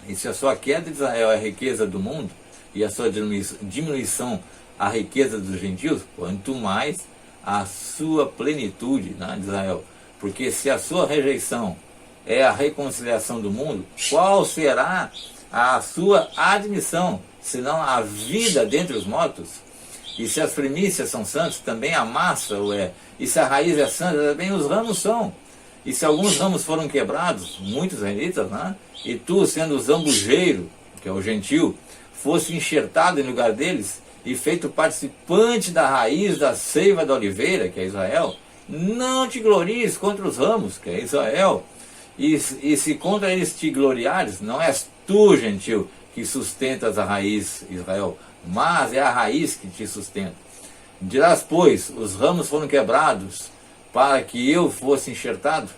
E se a sua queda de Israel é a riqueza do mundo, e a sua diminuição a riqueza dos gentios, quanto mais a sua plenitude, né, de Israel. Porque se a sua rejeição é a reconciliação do mundo, qual será a sua admissão, senão a vida dentre os mortos? E se as primícias são santas, também a massa o é. E se a raiz é santa, também os ramos são. E se alguns ramos foram quebrados, muitos israelitas, né? E tu, sendo o zambujeiro, que é o gentil, fosse enxertado em lugar deles e feito participante da raiz da seiva da oliveira, que é Israel, não te glories contra os ramos, que é Israel. E se contra eles te gloriares, não és tu, gentil, que sustentas a raiz, Israel, mas é a raiz que te sustenta. Dirás, pois, os ramos foram quebrados para que eu fosse enxertado?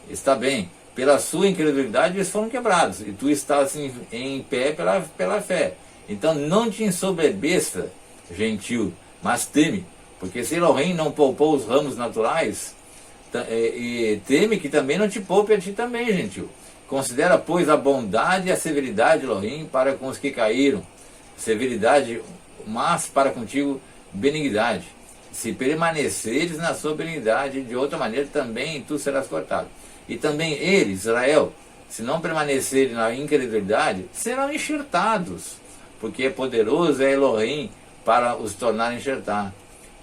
Está bem, pela sua incredulidade eles foram quebrados, e tu estás em pé pela fé. Então não te ensoberbeça, gentil, mas teme, porque se Elohim não poupou os ramos naturais, e teme que também não te poupe a ti também, gentil. Considera, pois, a bondade e a severidade de Elohim para com os que caíram, severidade, mas para contigo benignidade. Se permaneceres na sua benignidade, de outra maneira também tu serás cortado. E também eles, Israel, se não permanecerem na incredulidade, serão enxertados, porque poderoso é Elohim para os tornar a enxertar.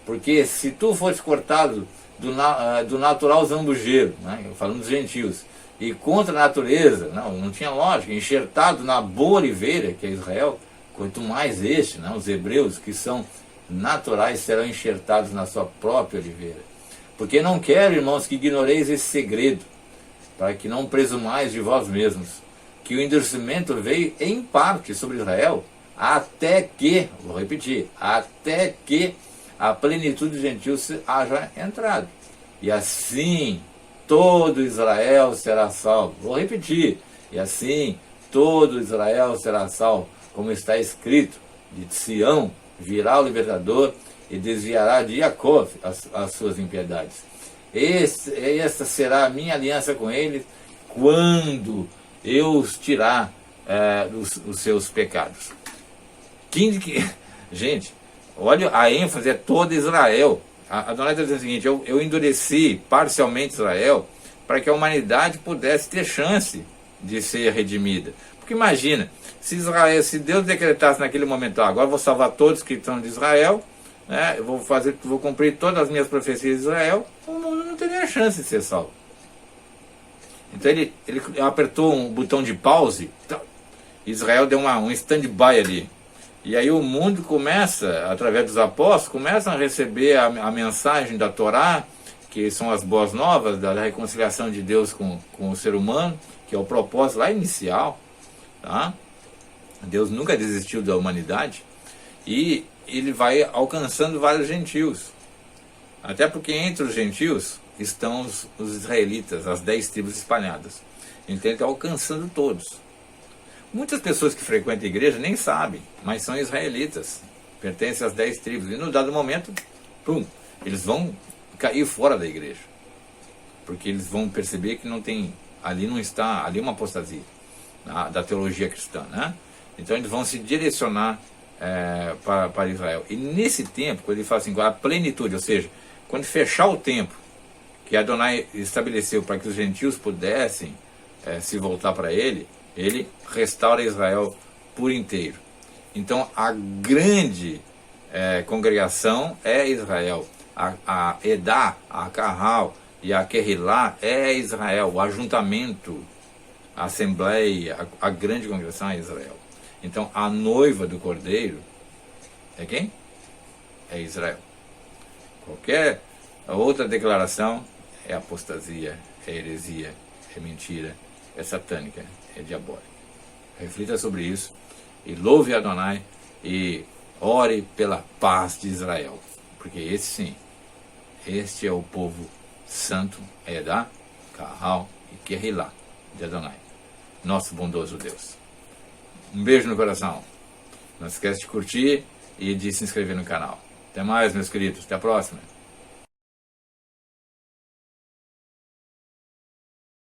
Porque se tu fores cortado do natural zambujeiro, né, falando dos gentios, e contra a natureza, não tinha lógica, enxertado na boa oliveira, que é Israel, quanto mais este, né, os hebreus, que são naturais, serão enxertados na sua própria oliveira. Porque não quero, irmãos, que ignoreis esse segredo, para que não presumais de vós mesmos, que o endurecimento veio em parte sobre Israel, até que, vou repetir, até que a plenitude dos gentios haja entrado. E assim todo Israel será salvo. Vou repetir, e assim todo Israel será salvo, como está escrito, de Sião virá o libertador e desviará de Jacó as suas impiedades. Esta será a minha aliança com eles quando eu os tirar os seus pecados. Gente, olha, a ênfase é toda Israel. A Adonai está dizendo o seguinte: eu endureci parcialmente Israel para que a humanidade pudesse ter chance de ser redimida. Porque imagina, se Deus decretasse naquele momento, agora eu vou salvar todos que estão de Israel, né, eu vou cumprir todas as minhas profecias de Israel, o mundo não teria chance de ser salvo. Então ele apertou um botão de pause, Israel deu um stand-by ali. E aí o mundo começa, através dos apóstolos, começam a receber a mensagem da Torá, que são as boas novas da reconciliação de Deus com o ser humano, que é o propósito lá inicial, tá? Deus nunca desistiu da humanidade, e ele vai alcançando vários gentios, até porque entre os gentios estão os israelitas, as 10 tribos espalhadas, então ele está alcançando todos. Muitas pessoas que frequentam a igreja nem sabem, mas são israelitas, pertencem às 10 tribos, e no dado momento, pum, eles vão cair fora da igreja, porque eles vão perceber que não tem, ali não está, ali é uma apostasia da teologia cristã, né? Então eles vão se direcionar para Israel. E nesse tempo, quando ele fala assim, a plenitude, ou seja, quando fechar o tempo que Adonai estabeleceu para que os gentios pudessem se voltar para ele, ele restaura Israel por inteiro. Então a grande congregação é Israel. A Edá, a Carral e a Querrilá é Israel. O ajuntamento, a assembleia, a grande congregação é Israel. Então a noiva do Cordeiro é quem? É Israel. Qualquer outra declaração é apostasia, é heresia, é mentira, é satânica, é diabólica. Reflita sobre isso e louve Adonai e ore pela paz de Israel, porque esse sim, este é o povo santo, Edá, Carral e Querrilá de Adonai, nosso bondoso Deus. Um beijo no coração. Não esquece de curtir e de se inscrever no canal. Até mais, meus queridos. Até a próxima.